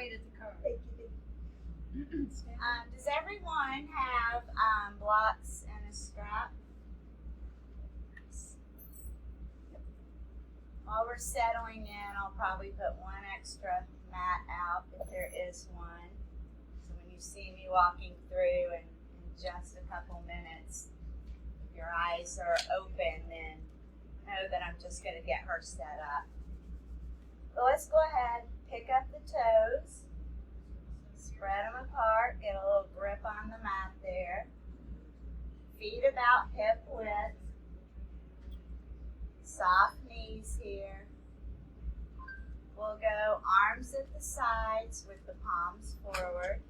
wait at the car. Thank you. Does everyone have blocks and a strap? While we're settling in, I'll probably put one extra mat out if there is one. So when you see me walking through in just a couple minutes, if your eyes are open, then know that I'm just going to get her set up. So let's go ahead, pick up the toes, spread them apart, get a little grip on the mat there. Feet about hip width. Soft knees here. We'll go arms at the sides with the palms forward.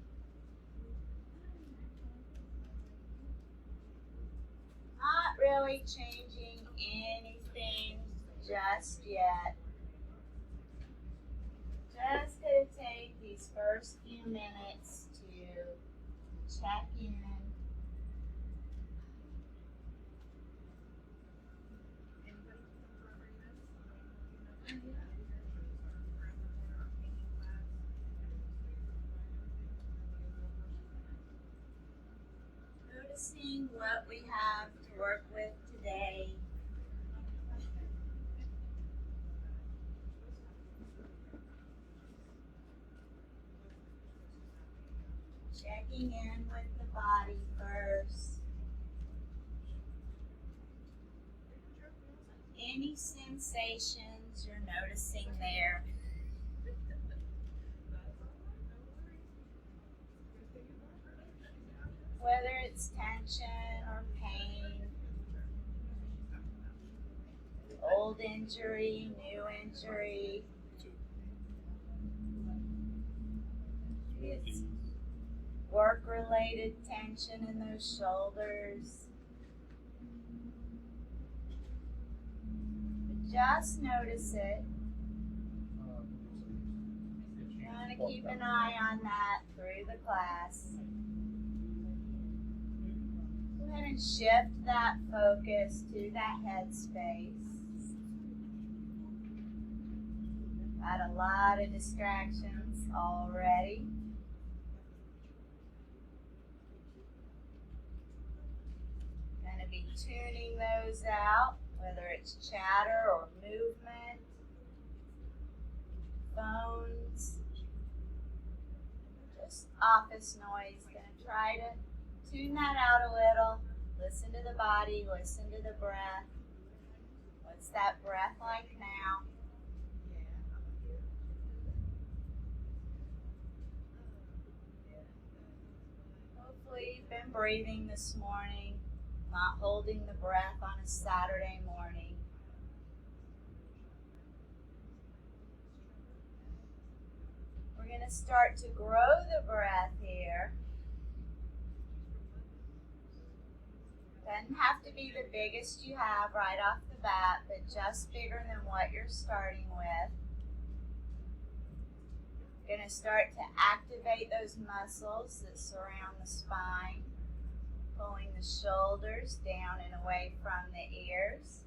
Not really changing anything just yet. Just going to take these first few minutes to check in. Noticing what we have to work with today. Checking in with the body first. Any sensations you're noticing there? Whether it's tension or pain, old injury, new injury. It's work-related tension in those shoulders. But just notice it. You want to keep an eye on that through the class. Go ahead and shift that focus to that head space. Got a lot of distractions already. Going to be tuning those out, whether it's chatter or movement, phones, just office noise. Going to try to tune that out a little. Listen to the body, listen to the breath. What's that breath like now? Hopefully you've been breathing this morning, not holding the breath on a Saturday morning. We're going to start to grow the breath here. Doesn't have to be the biggest you have right off the bat, but just bigger than what you're starting with. You're going to start to activate those muscles that surround the spine, pulling the shoulders down and away from the ears.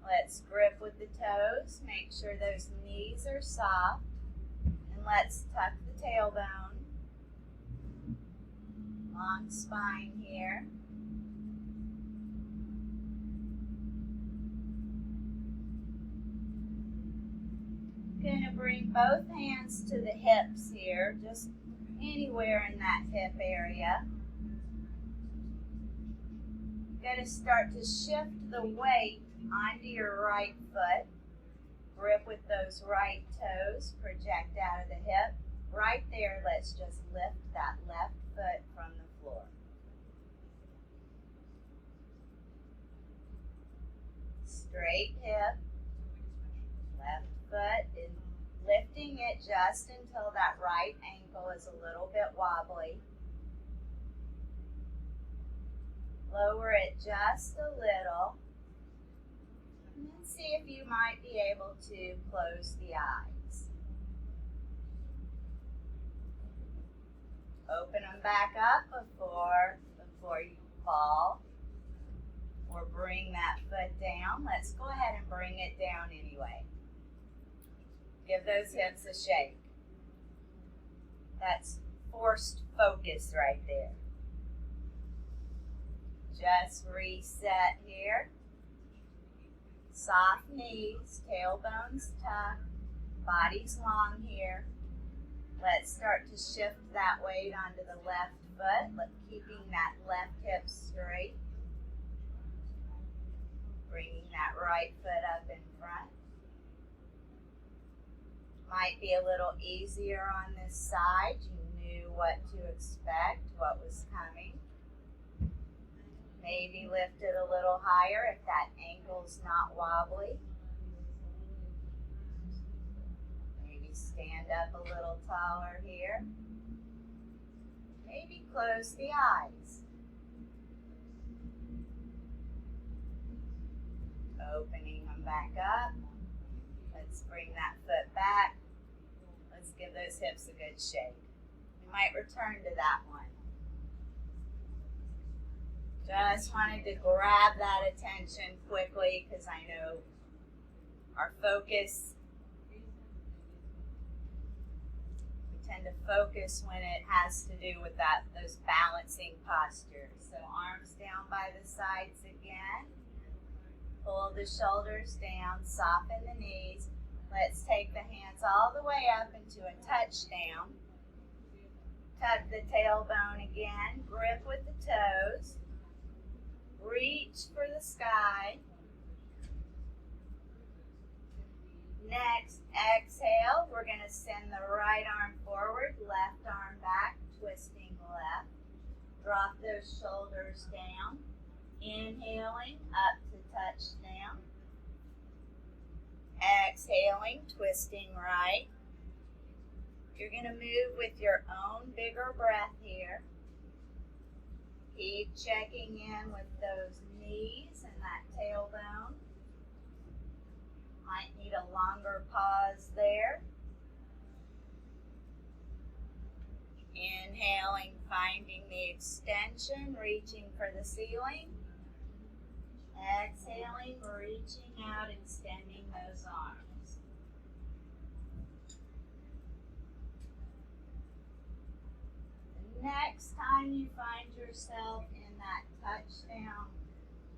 Let's grip with the toes, make sure those knees are soft, and let's tuck the tailbone. Long spine here. Going to bring both hands to the hips here, just anywhere in that hip area. Going to start to shift the weight onto your right foot. Grip with those right toes, project out of the hip. Right there, let's just lift that left foot from the floor. Straight hip, left foot, and lifting it just until that right ankle is a little bit wobbly. Lower it just a little, and then see if you might be able to close the eyes. Open them back up before you fall, or bring that foot down. Let's go ahead and bring it down anyway. Give those hips a shake. That's forced focus right there. Just reset here. Soft knees, tailbones tucked, body's long here. Let's start to shift that weight onto the left foot, keeping that left hip straight. Bringing that right foot up in front. Might be a little easier on this side. You knew what to expect, what was coming. Maybe lift it a little higher if that ankle's not wobbly. Maybe stand up a little taller here. Maybe close the eyes. Opening them back up. Let's bring that foot back. Let's give those hips a good shake. We might return to that one. Just wanted to grab that attention quickly because I know our focus, we tend to focus when it has to do with those balancing postures. So arms down by the sides again. Pull the shoulders down, soften the knees. Let's take the hands all the way up into a touchdown. Tuck the tailbone again, grip with the toes. Reach for the sky. Next, exhale. We're going to send the right arm forward, left arm back, twisting left. Drop those shoulders down. Inhaling up to touchdown. Exhaling, twisting right. You're going to move with your own bigger breath here. Keep checking in with those knees and that tailbone. Might need a longer pause there. Inhaling, finding the extension, reaching for the ceiling. Exhaling, reaching out, extending those arms. The next time you find yourself in that touchdown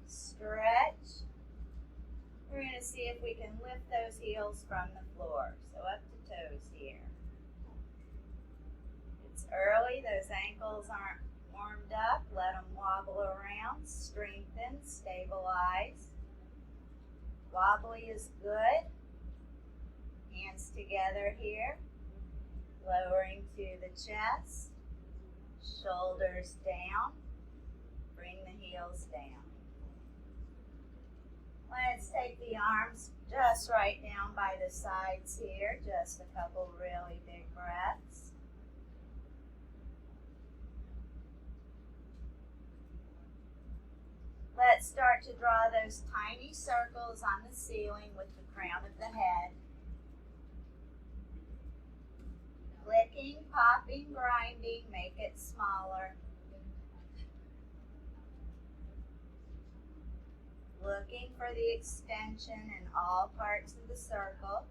stretch, we're going to see if we can lift those heels from the floor. So up to toes here. It's early, those ankles aren't warmed up. Let them wobble around, strengthen, stabilize. Wobbly is good. Hands together here. Lowering to the chest. Shoulders down. Bring the heels down. Let's take the arms just right down by the sides here. Just a couple really big breaths. Let's start to draw those tiny circles on the ceiling with the crown of the head. Clicking, popping, grinding, make it smaller. Looking for the extension in all parts of the circle.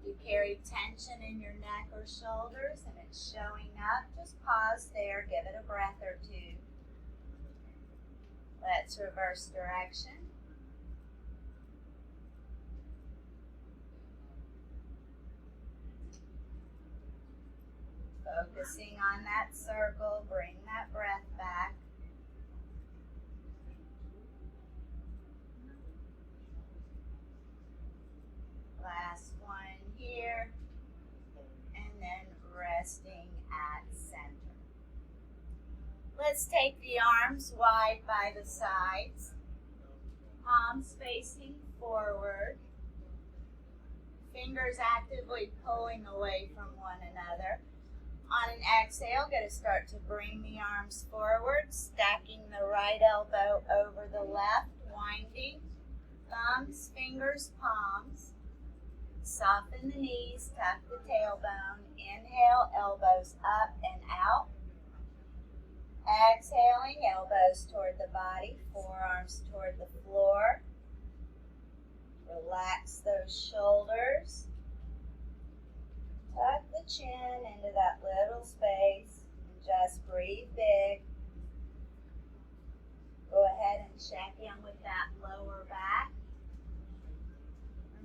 You carry tension in your neck or shoulders and it's showing up. Just pause there, give it a breath or two. Let's reverse direction. Focusing on that circle, bring that breath back. Last one here, and then resting at center. Let's take the arms wide by the sides, palms facing forward, fingers actively pulling away from one another. On an exhale, going to start to bring the arms forward, stacking the right elbow over the left, winding, thumbs, fingers, palms. Soften the knees, tuck the tailbone. Inhale, elbows up and out. Exhaling, elbows toward the body, forearms toward the floor. Relax those shoulders. Tuck the chin into that little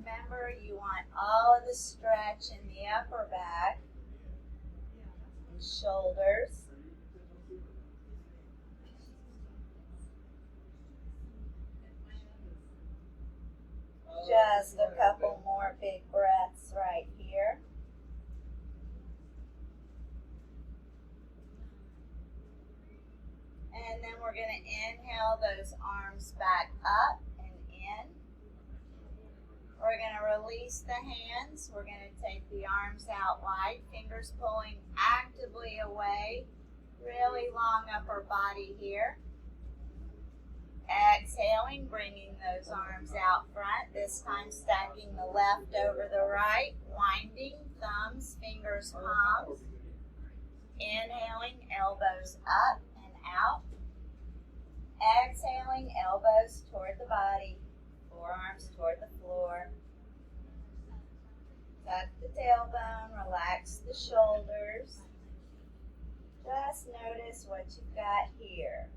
remember, you want all of the stretch in the upper back and shoulders. Just a couple more big breaths right here. And then we're going to inhale those arms back up and in. We're going to release the hands. We're going to take the arms out wide, fingers pulling actively away. Really long upper body here. Exhaling, bringing those arms out front. This time stacking the left over the right. Winding, thumbs, fingers, palms. Inhaling, elbows up and out. Exhaling, elbows toward the body. Forearms toward the floor. Tuck the tailbone, relax the shoulders. Just notice what you've got here.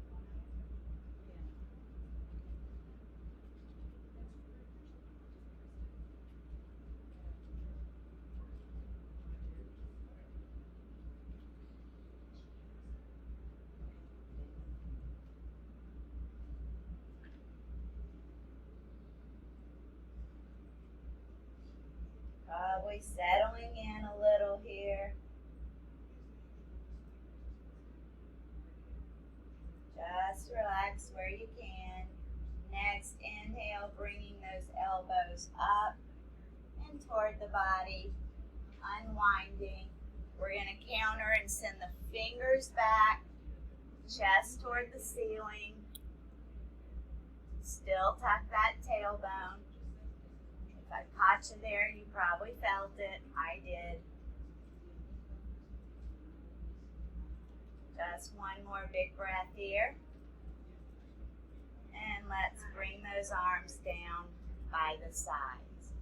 Probably settling in a little here. Just relax where you can. Next, inhale, bringing those elbows up and toward the body, unwinding. We're going to counter and send the fingers back, chest toward the ceiling. Still tuck that tailbone. If I caught you there, you probably felt it. I did. Just one more big breath here. And let's bring those arms down by the sides.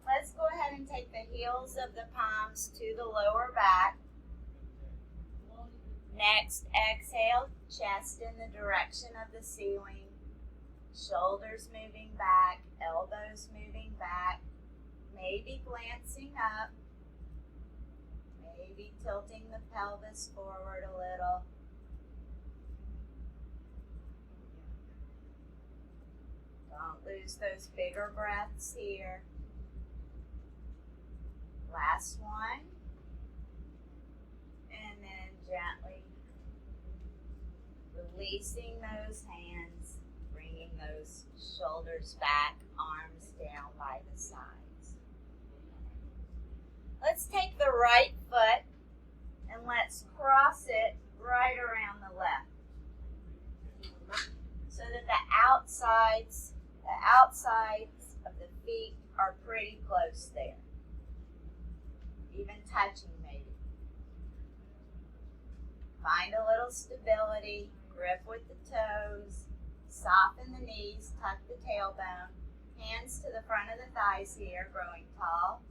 Let's go ahead and take the heels of the palms to the lower back. Next, exhale, chest in the direction of the ceiling. Shoulders moving back, elbows moving back, maybe glancing up, maybe tilting the pelvis forward a little. Don't lose those bigger breaths here. Last one. And then gently releasing those hands, bringing those shoulders back, arms down by the sides. Let's take the right foot and let's cross it right around the left, so that the outsides of the feet are pretty close there, even touching maybe. Find a little stability, grip with the toes, soften the knees, tuck the tailbone, hands to the front of the thighs here, growing tall.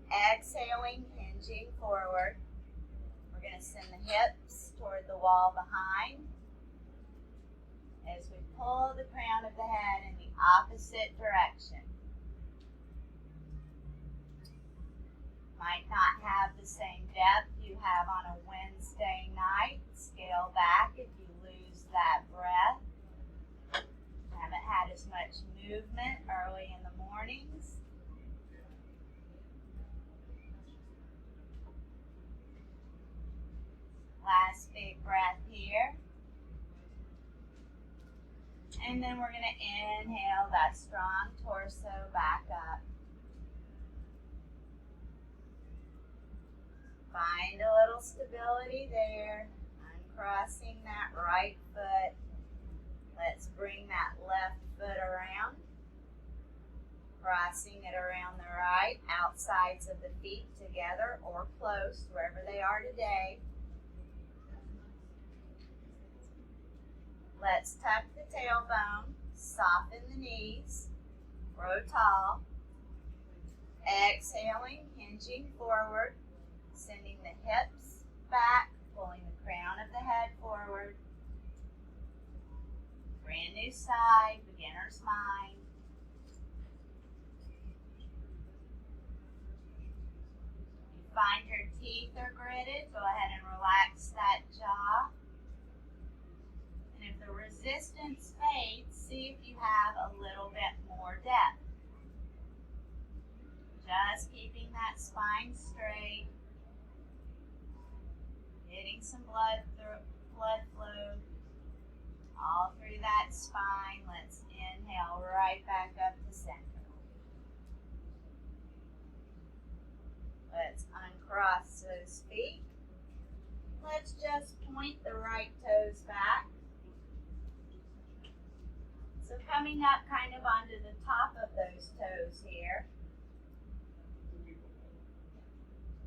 Exhaling, hinging forward. We're going to send the hips toward the wall behind as we pull the crown of the head in the opposite direction. Might not have the same depth you have on a Wednesday night. Scale back if you lose that breath. Haven't had as much movement early in the mornings. Last big breath here. And then we're going to inhale that strong torso back up. Find a little stability there. Uncrossing that right foot. Let's bring that left foot around. Crossing it around the right. Outsides of the feet together or close, wherever they are today. Let's tuck the tailbone, soften the knees, grow tall. Exhaling, hinging forward, sending the hips back, pulling the crown of the head forward. Brand new side, beginner's mind. are gridded, go ahead and relax that jaw. And if the resistance fades, see if you have a little bit more depth. Just keeping that spine straight. Getting some blood flow all through that spine. Let's inhale right back up to center. Let's uncross those feet. Let's just point the right toes back. So coming up kind of onto the top of those toes here.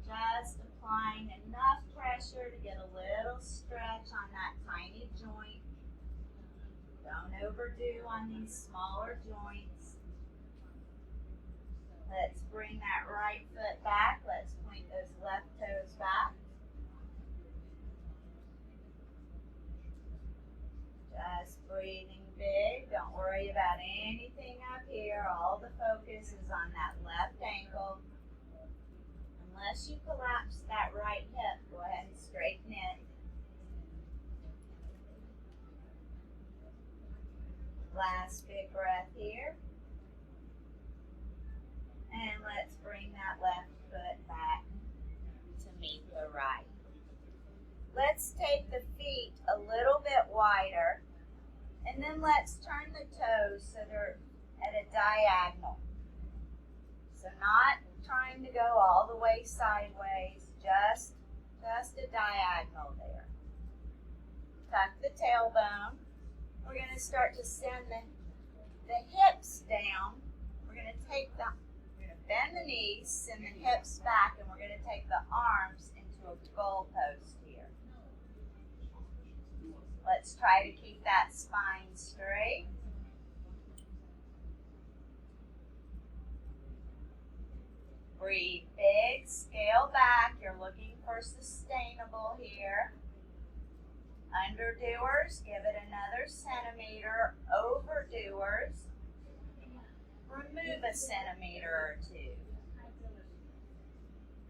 Just applying enough pressure to get a little stretch on that tiny joint. Don't overdo on these smaller joints. Let's bring that right foot back. Let's point those left toes back. Just breathing big. Don't worry about anything up here. All the focus is on that left ankle. Unless you collapse that right hip, go ahead and straighten it. Last big breath here. And let's bring that left foot back to meet the right. Let's take the feet a little bit wider, and then let's turn the toes so they're at a diagonal. So not trying to go all the way sideways, just a diagonal there. Tuck the tailbone. We're going to start to send the hips down. We're going to bend the knees, send the hips back, and we're going to take the arms into a goalpost here. Let's try to keep that spine straight. Breathe big, scale back. You're looking for sustainable here. Underdoers, give it another centimeter. Overdoers, remove a centimeter or two.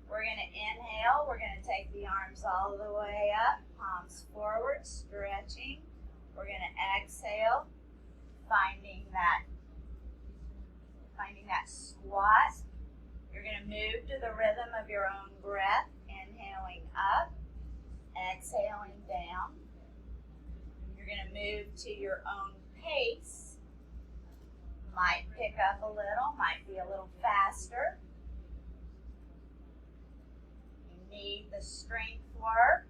We're going to inhale. We're going to take the arms all the way up, palms forward, stretching. We're going to exhale, finding that squat. You're going to move to the rhythm of your own breath, inhaling up, exhaling down. You're going to move to your own pace. Might pick up a little, might be a little faster. You need the strength work.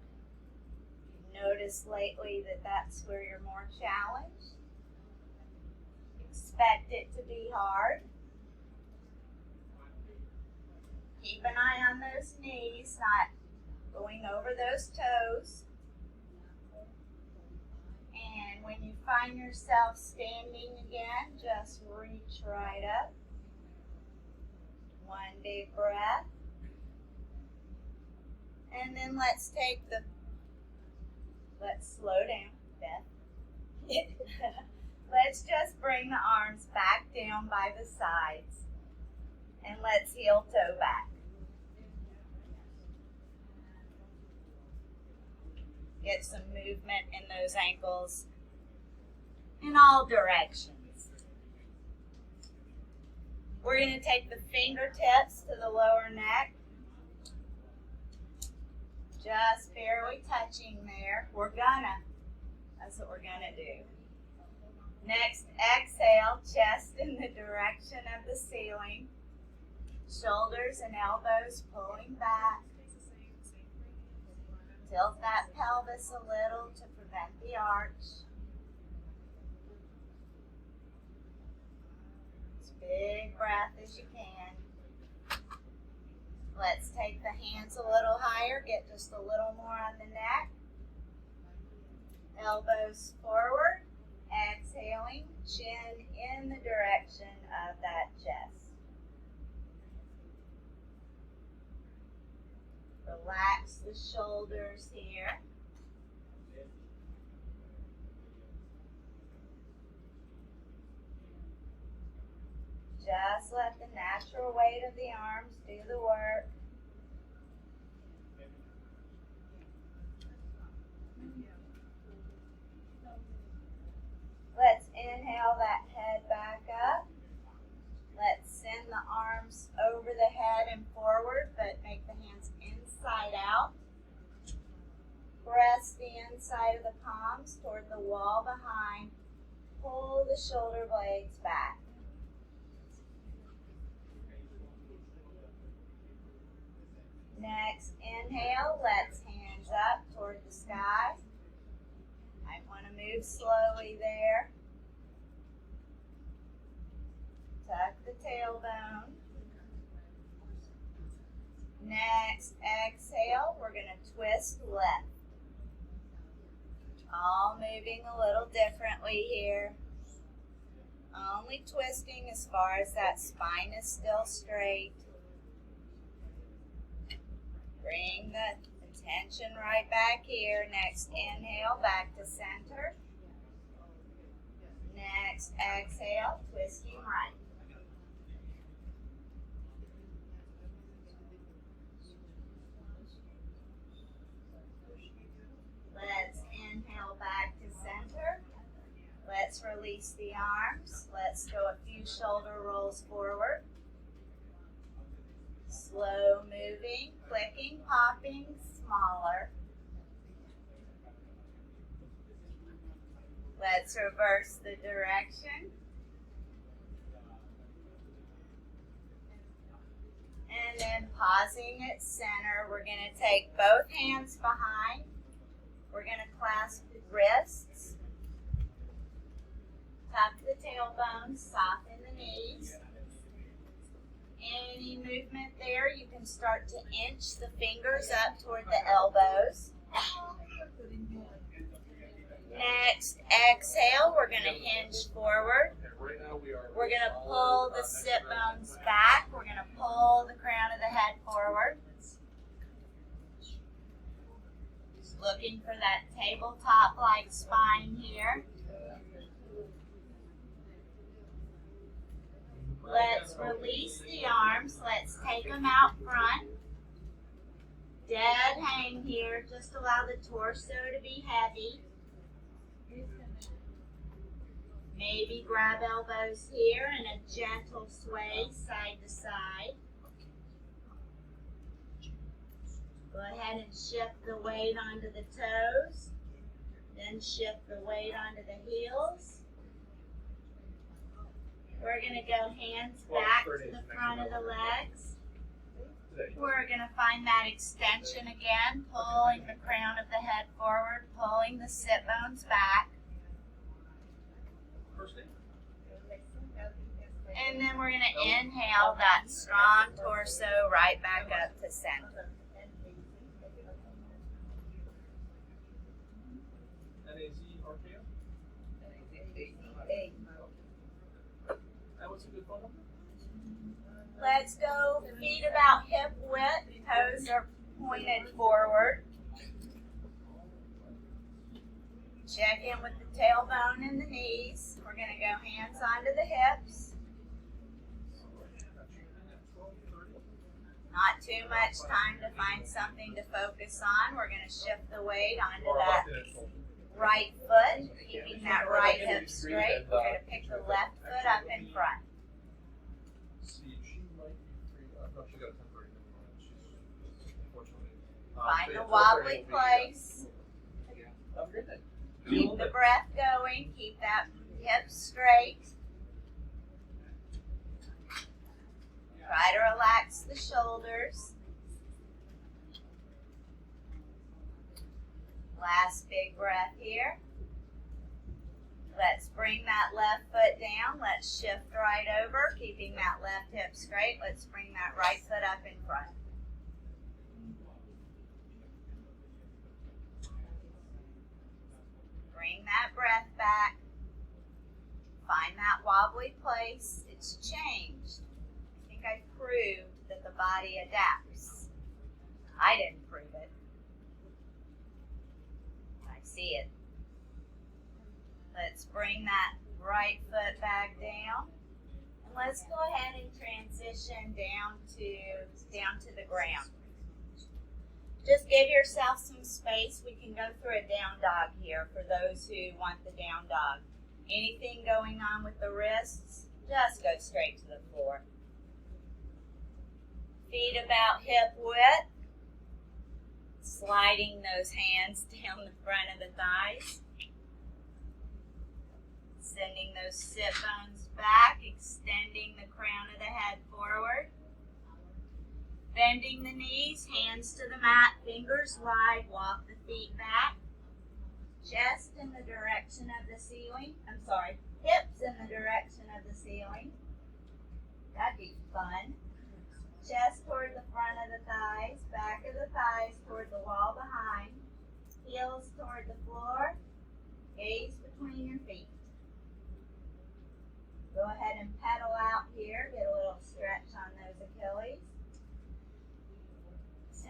Notice lately that that's where you're more challenged. Expect it to be hard. Keep an eye on those knees, not going over those toes. And when you find yourself standing again, just reach right up. One big breath. And then let's slow down, Beth. Let's just bring the arms back down by the sides. And let's heel toe back. Get some movement in those ankles in all directions. We're going to take the fingertips to the lower neck. Just barely touching there. That's what we're gonna do. Next, exhale, chest in the direction of the ceiling. Shoulders and elbows pulling back. Tilt that pelvis a little to prevent the arch. As big breath as you can. Let's take the hands a little higher, get just a little more on the neck. Elbows forward, exhaling, chin in the direction of that chest. Relax the shoulders here. Just let the natural weight of the arms do the work. inside of the palms toward the wall behind. Pull the shoulder blades back. Next, inhale, let's hands up toward the sky. Might want to move slowly there. Tuck the tailbone. Next, exhale, we're going to twist left. All moving a little differently here. Only twisting as far as that spine is still straight. Bring the attention right back here. Next, inhale, back to center. Next, exhale, twisting right. Let's inhale back to center. Let's release the arms. Let's go a few shoulder rolls forward. Slow moving, clicking, popping, smaller. Let's reverse the direction. And then pausing at center, we're going to take both hands behind. We're going to clasp the wrists. Tuck the tailbone, soften the knees. Any movement there, you can start to inch the fingers up toward the elbows. Next, exhale, we're going to hinge forward. We're going to pull the sit bones back. We're going to pull the crown of the head forward. Just looking for that tabletop-like spine here. Let's release the arms. Let's take them out front. Dead hang here. Just allow the torso to be heavy. Maybe grab elbows here and a gentle sway side to side. Go ahead and shift the weight onto the toes. Then shift the weight onto the heels. We're going to go hands back to the front of the legs. We're going to find that extension again, pulling the crown of the head forward, pulling the sit bones back. And then we're going to inhale that strong torso right back up to center. Let's go feet about hip width, toes are pointed forward. Check in with the tailbone and the knees. We're going to go hands onto the hips. Not too much time to find something to focus on. We're going to shift the weight onto that right foot, keeping that right hip straight. We're going to pick the left foot up in front. Find a wobbly place. Keep the breath going. Keep that hip straight. Try to relax the shoulders. Last big breath here. Let's bring that left foot down. Let's shift right over, keeping that left hip straight. Let's bring that right foot up in front. Bring that breath back. Find that wobbly place. It's changed. I think I proved that the body adapts. I didn't prove it. I see it. Let's bring that right foot back down. And let's go ahead and transition down to the ground. Just give yourself some space. We can go through a down dog here for those who want the down dog. Anything going on with the wrists, just go straight to the floor. Feet about hip width. sliding those hands down the front of the thighs. Sending those sit bones back, extending the crown of the head forward. Bending the knees, hands to the mat, fingers wide, walk the feet back. Chest in the direction of the ceiling. Hips in the direction of the ceiling. That'd be fun. Chest toward the front of the thighs, back of the thighs toward the wall behind. Heels toward the floor. Gaze between your feet. Go ahead and pedal out here. Get a little stretch on those Achilles.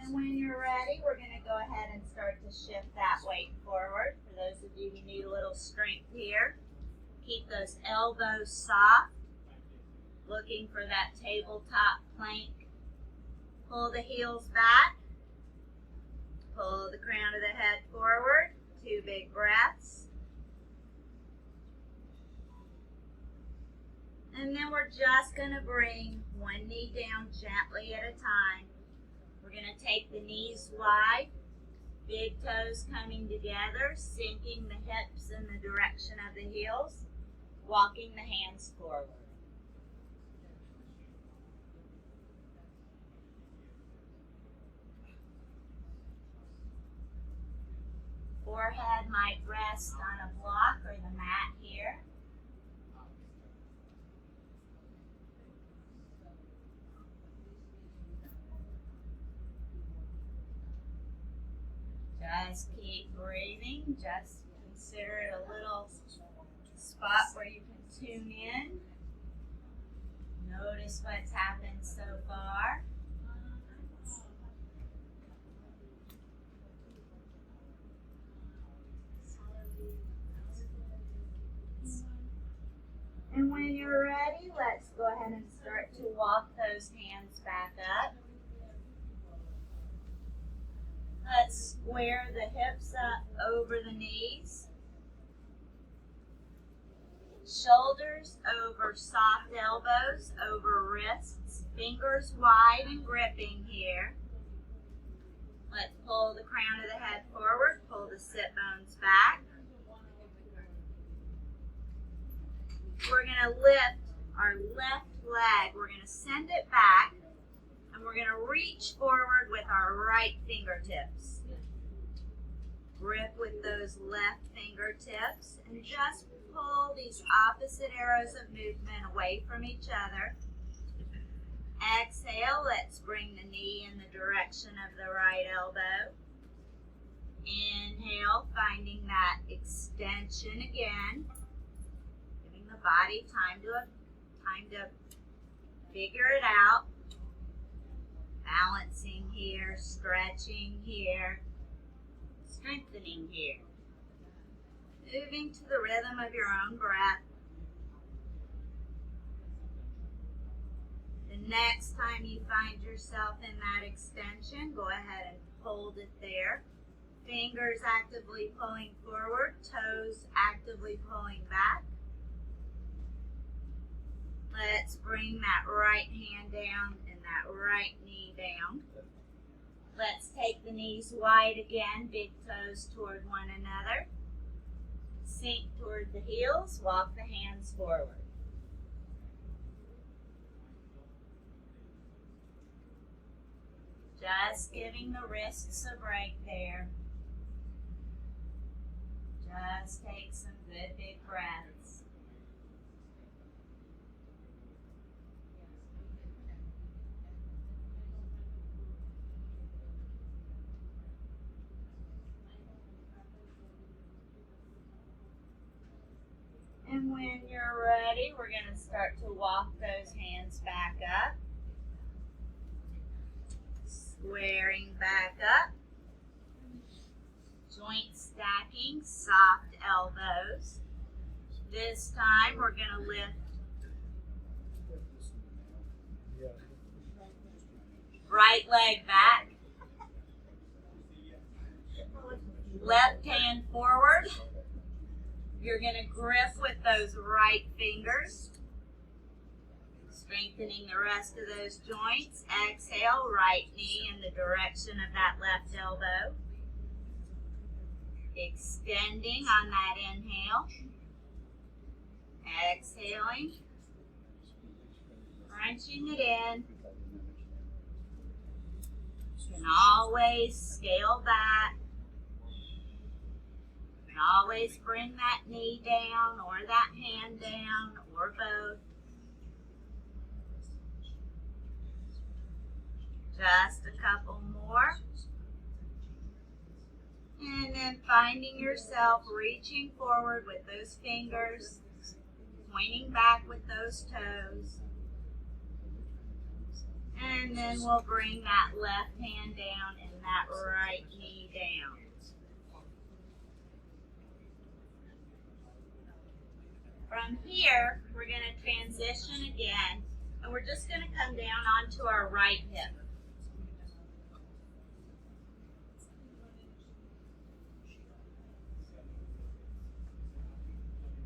And when you're ready, we're going to go ahead and start to shift that weight forward. For those of you who need a little strength here, keep those elbows soft. Looking for that tabletop plank. Pull the heels back. Pull the crown of the head forward. 2 big breaths. And then we're just going to bring one knee down gently at a time. We're going to take the knees wide, big toes coming together, sinking the hips in the direction of the heels, walking the hands forward. Forehead might rest on a block or the mat here. Just keep breathing. Just consider it a little spot where you can tune in. Notice what's happened so far. And when you're ready, let's go ahead and start to walk those hands back up. Let's square the hips up over the knees. Shoulders over soft elbows, over wrists. Fingers wide and gripping here. Let's pull the crown of the head forward. Pull the sit bones back. We're going to lift our left leg. We're going to send it back. And we're going to reach forward with our right fingertips. Grip with those left fingertips and just pull these opposite arrows of movement away from each other. Exhale, let's bring the knee in the direction of the right elbow. Inhale, finding that extension again. Giving the body time to figure it out. Balancing here, stretching here, strengthening here. Moving to the rhythm of your own breath. The next time you find yourself in that extension, go ahead and hold it there. Fingers actively pulling forward, toes actively pulling back. Let's bring that right hand down and that right knee down. Let's take the knees wide again, big toes toward one another. Sink toward the heels, walk the hands forward. Just giving the wrists a break there. Just take some good big breaths. And when you're ready, we're going to start to walk those hands back up. Squaring back up. Joint stacking, soft elbows. This time we're going to lift right leg back. Left hand forward. You're going to grip with those right fingers. Strengthening the rest of those joints. Exhale, right knee in the direction of that left elbow. Extending on that inhale. Exhaling. Crunching it in. You can always scale back. You can always bring that knee down or that hand down or both. Just a couple more. And then finding yourself reaching forward with those fingers, pointing back with those toes. And then we'll bring that left hand down and that right knee down. From here, we're going to transition again, and we're just going to come down onto our right hip.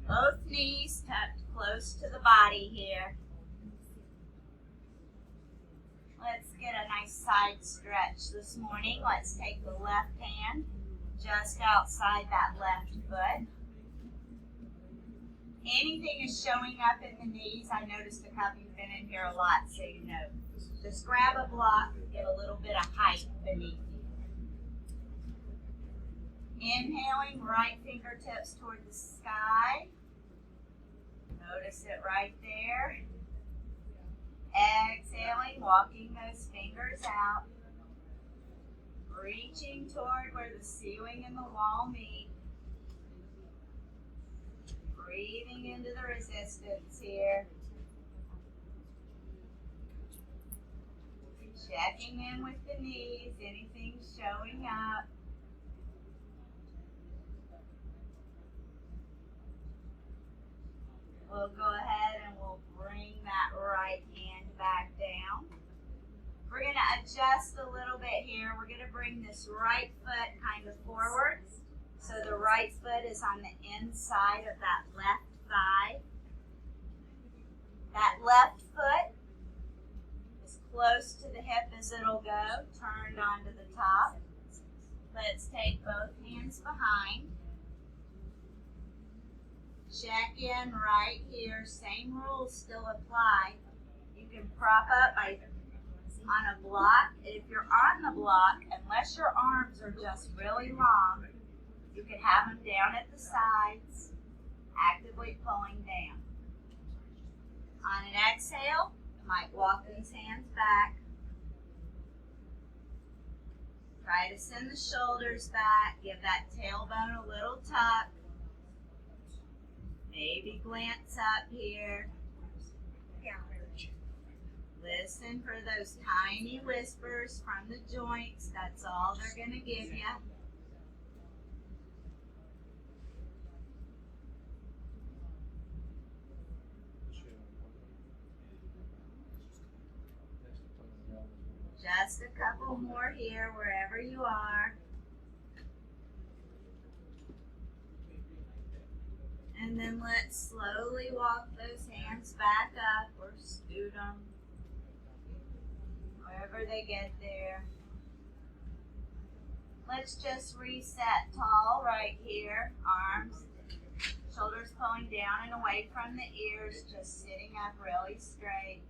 Both knees tucked close to the body here. Let's get a nice side stretch this morning. Let's take the left hand just outside that left foot. Anything is showing up in the knees. I noticed a couple of you have been in here a lot, so you know. Just grab a block and get a little bit of height beneath you. Inhaling, right fingertips toward the sky. Notice it right there. Exhaling, walking those fingers out. Reaching toward where the ceiling and the wall meet. Breathing into the resistance here. Checking in with the knees, anything showing up. We'll go ahead and we'll bring that right hand back down. We're going to adjust a little bit here. We're going to bring this right foot kind of forward. So the right foot is on the inside of that left thigh. That left foot as close to the hip as it'll go, turned onto the top. Let's take both hands behind. Check in right here. Same rules still apply. You can prop up on a block. If you're on the block, unless your arms are just really long, you can have them down at the sides, actively pulling down. On an exhale, you might walk these hands back. Try to send the shoulders back. Give that tailbone a little tuck. Maybe glance up here. Listen for those tiny whispers from the joints. That's all they're going to give you. Just a couple more here, wherever you are. And then let's slowly walk those hands back up or scoot them, wherever they get there. Let's just reset tall right here. Arms, shoulders pulling down and away from the ears, just sitting up really straight.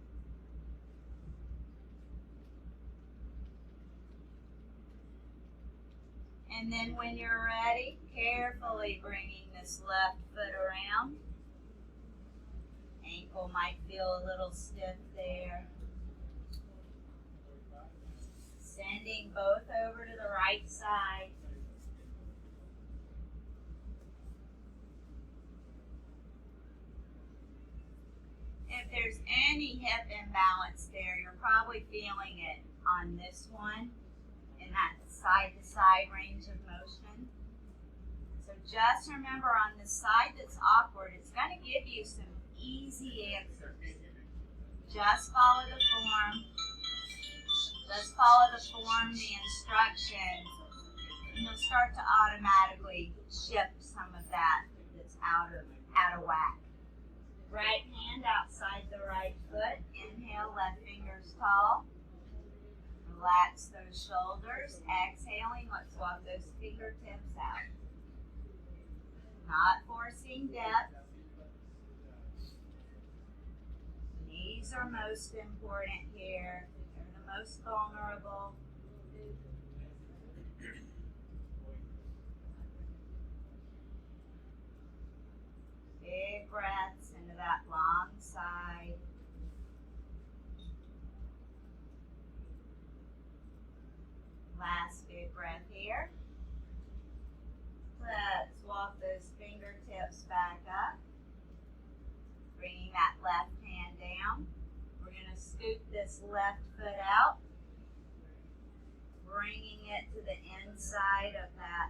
And then when you're ready, carefully bringing this left foot around. Ankle might feel a little stiff there. Sending both over to the right side. If there's any hip imbalance there, you're probably feeling it on this one, in that side-to-side range of motion. So just remember, on the side that's awkward, it's going to give you some easy answers. Just follow the form. Just follow the form, the instructions, and you'll start to automatically shift some of that that's out of whack. Right hand outside the right foot. Inhale, left fingers tall. Relax those shoulders. Exhaling, let's walk those fingertips out. Not forcing depth. Knees are most important here. They're the most vulnerable. Big breaths into that long side. Last big breath here. Let's walk those fingertips back up. Bringing that left hand down. We're going to scoop this left foot out. Bringing it to the inside of that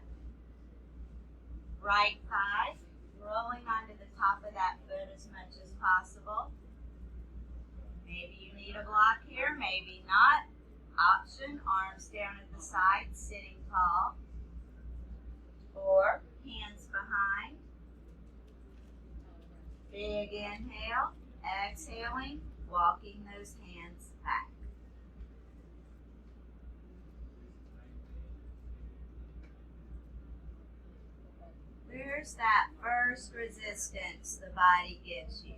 right thigh. Rolling onto the top of that foot as much as possible. Maybe you need a block here, maybe not. Option, arms down at the side, sitting tall. Or hands behind. Big inhale, exhaling, walking those hands back. There's that first resistance the body gives you.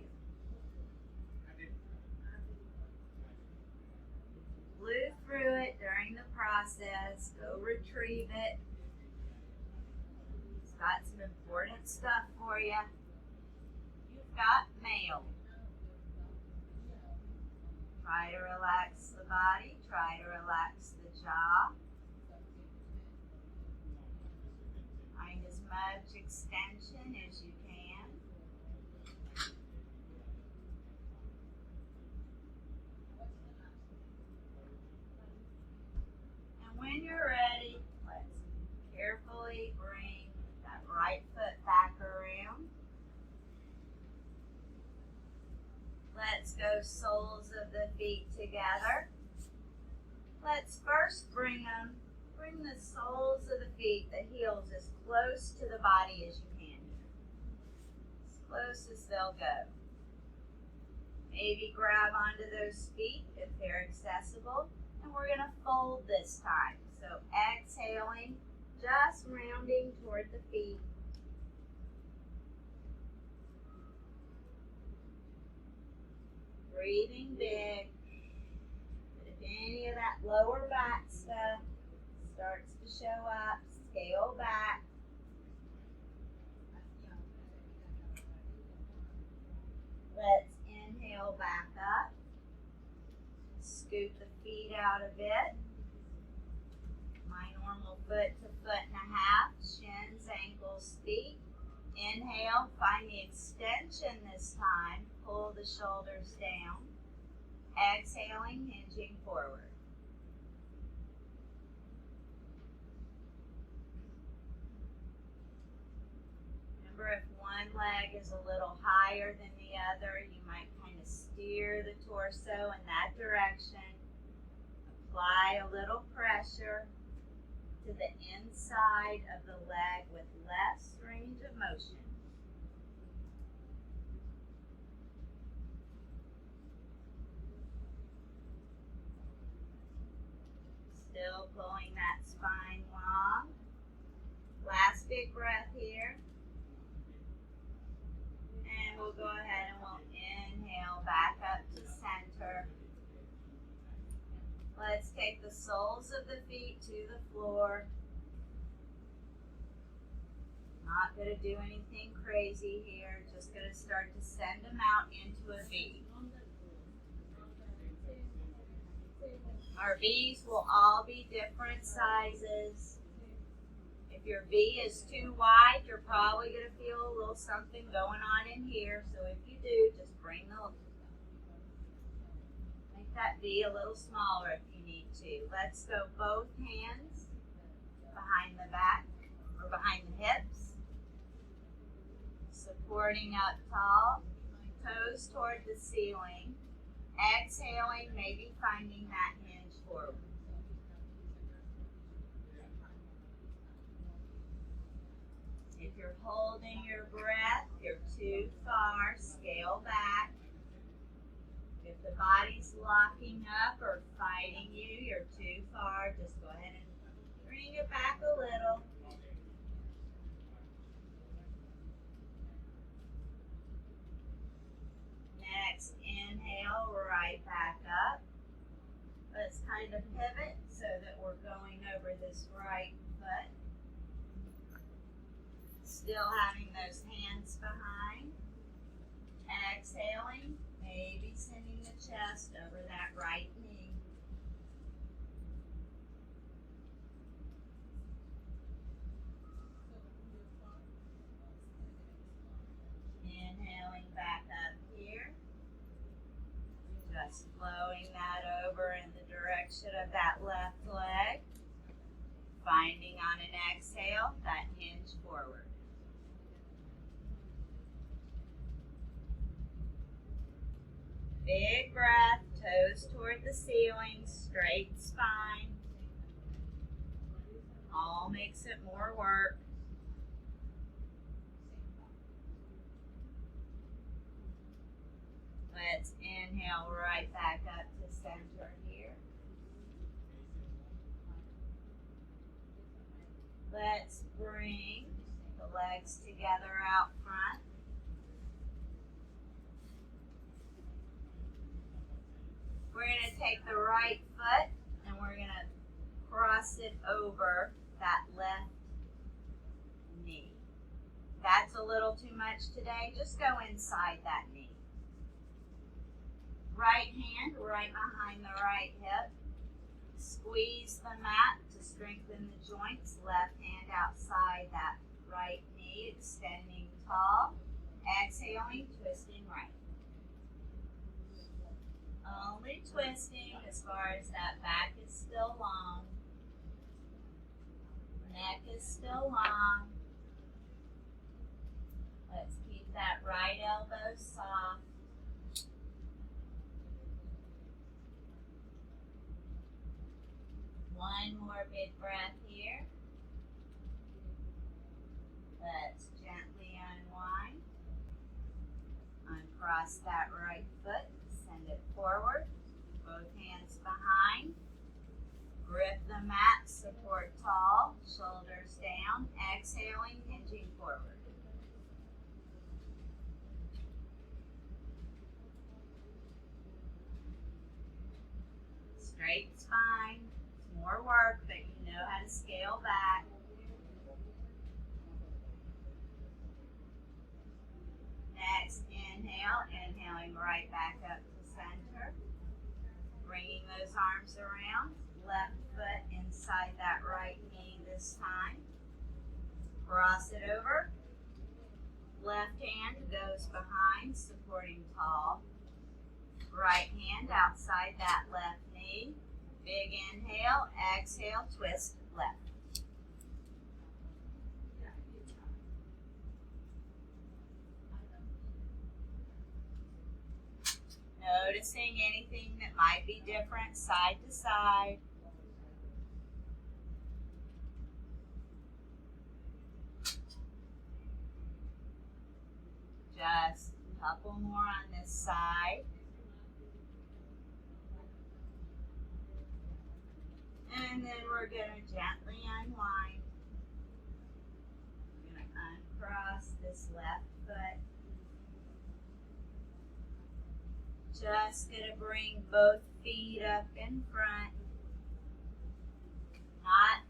Blew through it during the process. Go retrieve it. It's got some important stuff for you. You've got mail. Try to relax the body. Try to relax the jaw. Find as much extension as you can. And when you're ready, let's carefully bring that right foot back around. Let's go soles of the feet together. Let's first bring the soles of the feet, the heels, as close to the body as you can. As close as they'll go. Maybe grab onto those feet if they're accessible. And we're going to fold this time. So exhaling, just rounding toward the feet. Breathing big. But if any of that lower back stuff starts to show up, scale back. Let's inhale back up. Scoot the feet out a bit. My normal foot to foot and a half. Shins, ankles, feet. Inhale, find the extension this time. Pull the shoulders down. Exhaling, hinging forward. Remember, if one leg is a little higher than the other, you might kind of steer the torso in that direction. Apply a little pressure to the inside of the leg with less range of motion. Still pulling that spine long. Last big breath here. And we'll go ahead and we'll inhale back up to center. Let's take the soles of the feet to the floor. Not going to do anything crazy here. Just going to start to send them out into a V. Our V's will all be different sizes. If your V is too wide, you're probably going to feel a little something going on in here. So if you do, just make that V a little smaller if you need to. Let's go both hands behind the back or behind the hips. Supporting up tall, toes toward the ceiling. Exhaling, maybe finding that hinge forward. If you're holding your breath, you're too far, scale back. If the body's locking up or fighting you, you're too far, just go ahead and bring it back a little. Next, inhale, right back up. Let's kind of pivot so that we're going over this right foot. Still having those hands behind. Exhaling, maybe sending the chest over that right knee. Inhaling back up here. Just flowing that over in the direction of that left leg. Finding on an exhale, that hinge forward. Big breath, toes toward the ceiling, straight spine. All makes it more work. Let's inhale right back up to center here. Let's bring the legs together out front. We're going to take the right foot and we're going to cross it over that left knee. That's a little too much today. Just go inside that knee. Right hand right behind the right hip. Squeeze the mat to strengthen the joints. Left hand outside that right knee, extending tall. Exhaling, twisting right. Only twisting as far as that back is still long. Neck is still long. Let's keep that right elbow soft. One more big breath here. Let's gently unwind. Uncross that right foot. Send it forward. Both hands behind. Grip the mat. Support tall. Shoulders down. Exhaling, hinging forward. Straight spine. More work, but you know how to scale back. Next, inhale, inhaling right back up to center. Bringing those arms around. Left foot inside that right knee this time. Cross it over. Left hand goes behind, supporting tall. Right hand outside that left knee. Big inhale, exhale, twist left. Noticing anything that might be different side to side. Just a couple more on this side. And then we're going to gently unwind. We're going to uncross this left foot. Just going to bring both feet up in front. Not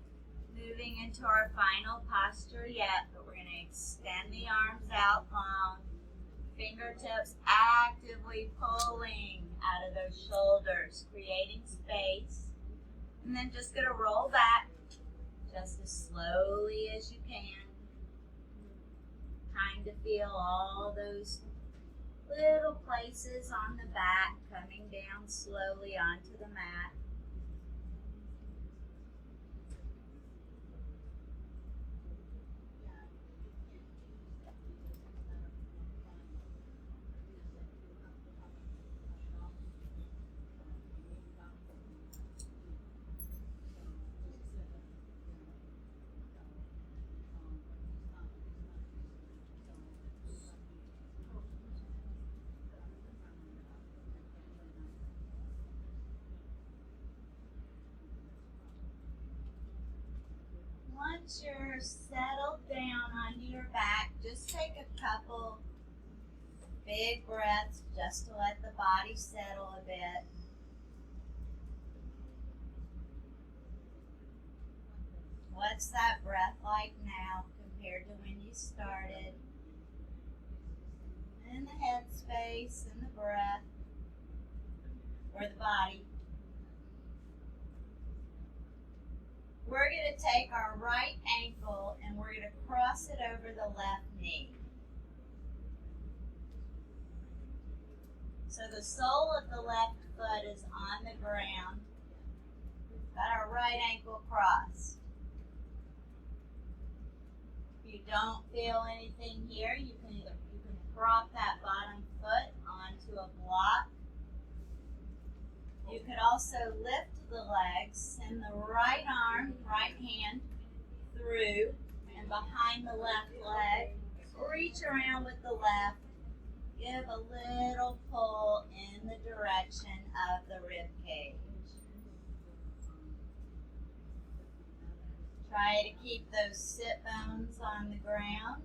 moving into our final posture yet, but we're going to extend the arms out long. Fingertips actively pulling out of those shoulders, creating space. And then just going to roll back just as slowly as you can. Trying to feel all those little places on the back coming down slowly onto the mat. once you're settled down onto your back, just take a couple big breaths just to let the body settle a bit. What's that breath like now compared to when you started? And the head space and the breath, or the body. We're going to take our right ankle and we're going to cross it over the left knee. So the sole of the left foot is on the ground. Got our right ankle crossed. If you don't feel anything here, you can prop that bottom foot onto a block. You could also lift the legs, send the right arm, right hand through and behind the left leg. Reach around with the left. Give a little pull in the direction of the rib cage. Try to keep those sit bones on the ground,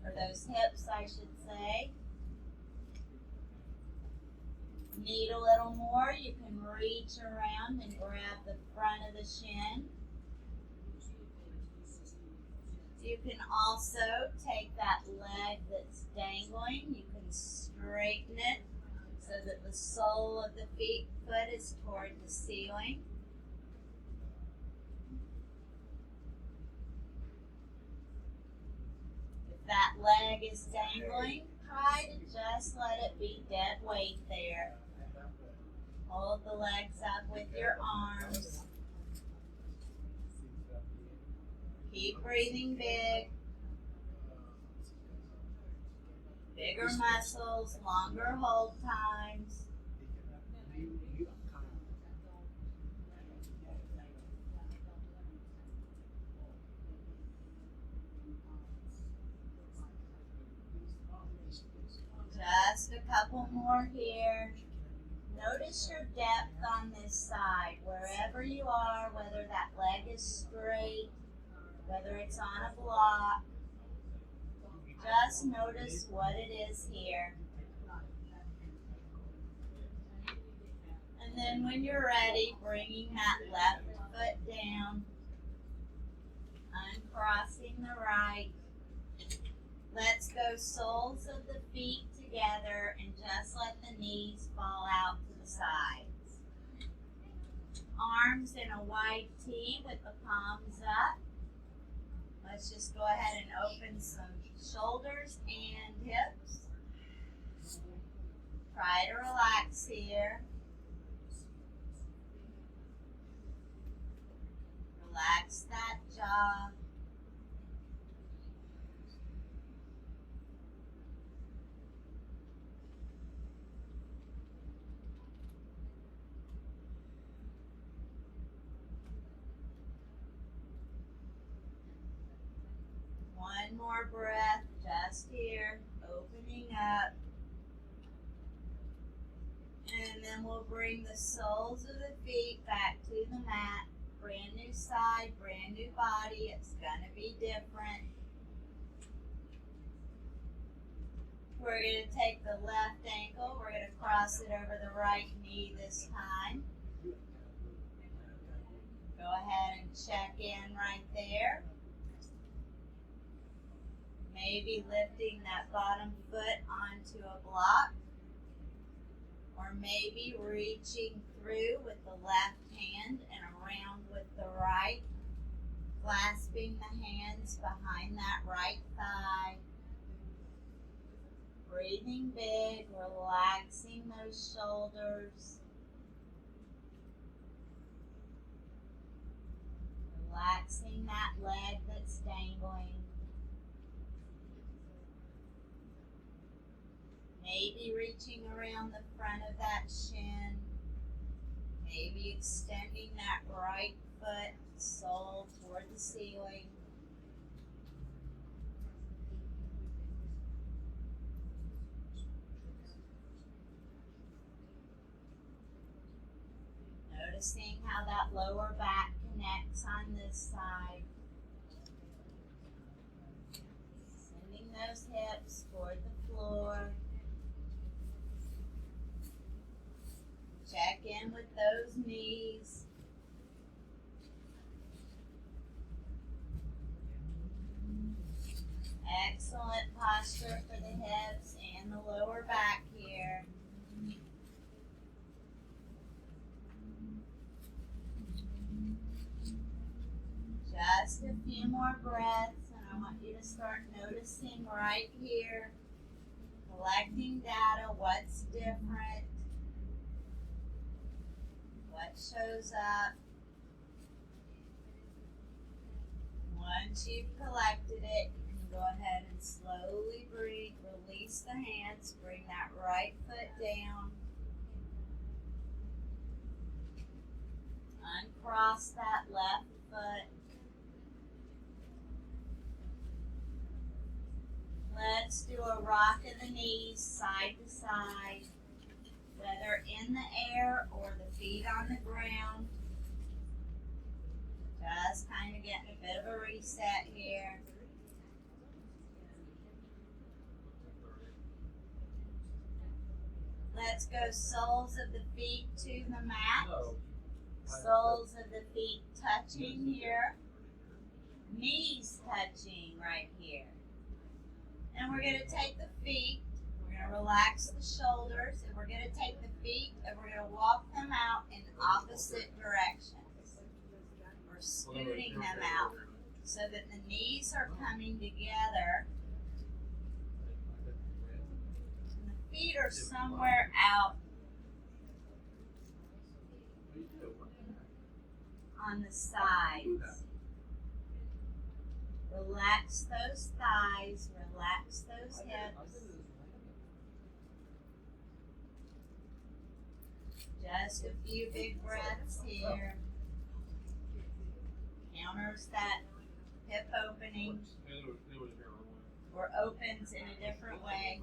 or those hips, I should say. Need a little more, you can reach around and grab the front of the shin. You can also take that leg that's dangling, you can straighten it so that the sole of the foot is toward the ceiling. If that leg is dangling, try to just let it be dead weight there. Hold the legs up with your arms. Keep breathing big. Bigger muscles, longer hold times. Just a couple more here. Notice your depth on this side, wherever you are, whether that leg is straight, whether it's on a block. Just notice what it is here. And then when you're ready, bringing that left foot down, uncrossing the right. Let's go soles of the feet together and just let the knees fall out to the sides. Arms in a wide T with the palms up. Let's just go ahead and open some shoulders and hips. Try to relax here. Relax that jaw. One more breath, just here, opening up. And then we'll bring the soles of the feet back to the mat. Brand new side, brand new body. It's going to be different. We're going to take the left ankle. We're going to cross it over the right knee this time. Go ahead and check in right there. Maybe lifting that bottom foot onto a block, or maybe reaching through with the left hand and around with the right, clasping the hands behind that right thigh. Breathing big, relaxing those shoulders. Relaxing that leg that's dangling. Maybe reaching around the front of that shin. Maybe extending that right foot, sole toward the ceiling. Noticing how that lower back connects on this side. Sending those hips toward the floor. Check in with those knees. Excellent posture for the hips and the lower back here. Just a few more breaths, and I want you to start noticing right here, collecting data, what's different, what shows up. Once you've collected it, you can go ahead and slowly breathe, release the hands, bring that right foot down. Uncross that left foot. Let's do a rock of the knees side to side, whether in the air or the feet on the ground. Just kind of getting a bit of a reset here. Let's go soles of the feet to the mat. Soles of the feet touching here. Knees touching right here. And we're going to take the feet, we're going to relax the shoulders, and we're going to take the feet and we're going to walk them out in opposite directions. We're scooting them out so that the knees are coming together. And the feet are somewhere out on the sides. Relax those thighs, relax those hips. Just a few big breaths here. Counters that hip opening, or opens in a different way.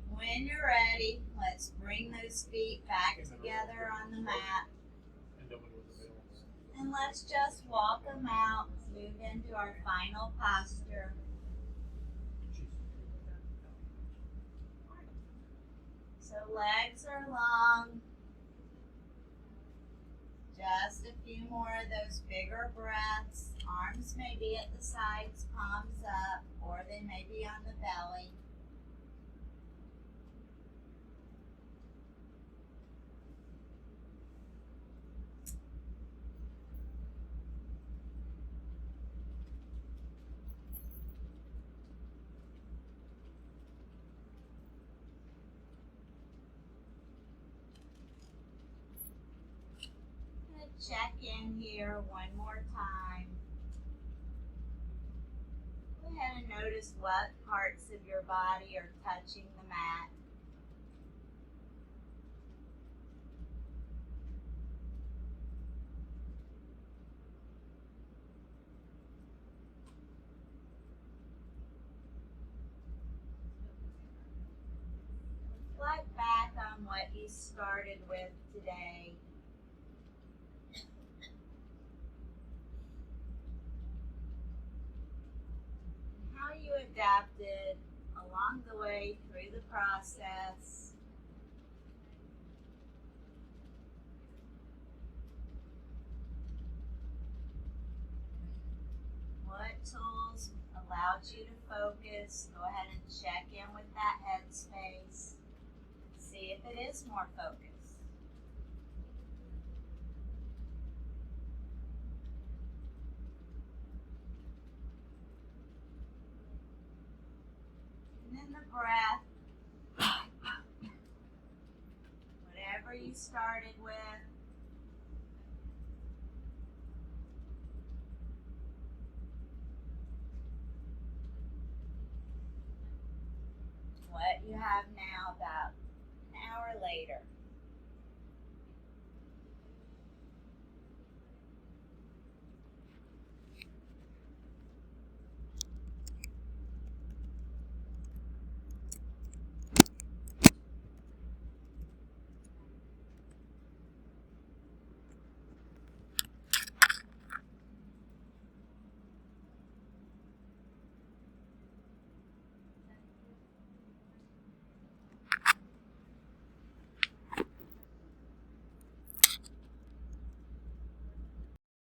When you're ready, let's bring those feet back together on the mat. And let's just walk them out, move into our final posture. So legs are long. Just a few more of those bigger breaths. Arms may be at the sides, palms up, or they may be on the belly. Check in here one more time. Go ahead and notice what parts of your body are touching the mat. Reflect back on what you started with today. How you adapted along the way through the process. What tools allowed you to focus? Go ahead and check in with that headspace. See if it is more focused. And then the breath, whatever you started with, what you have now about an hour later.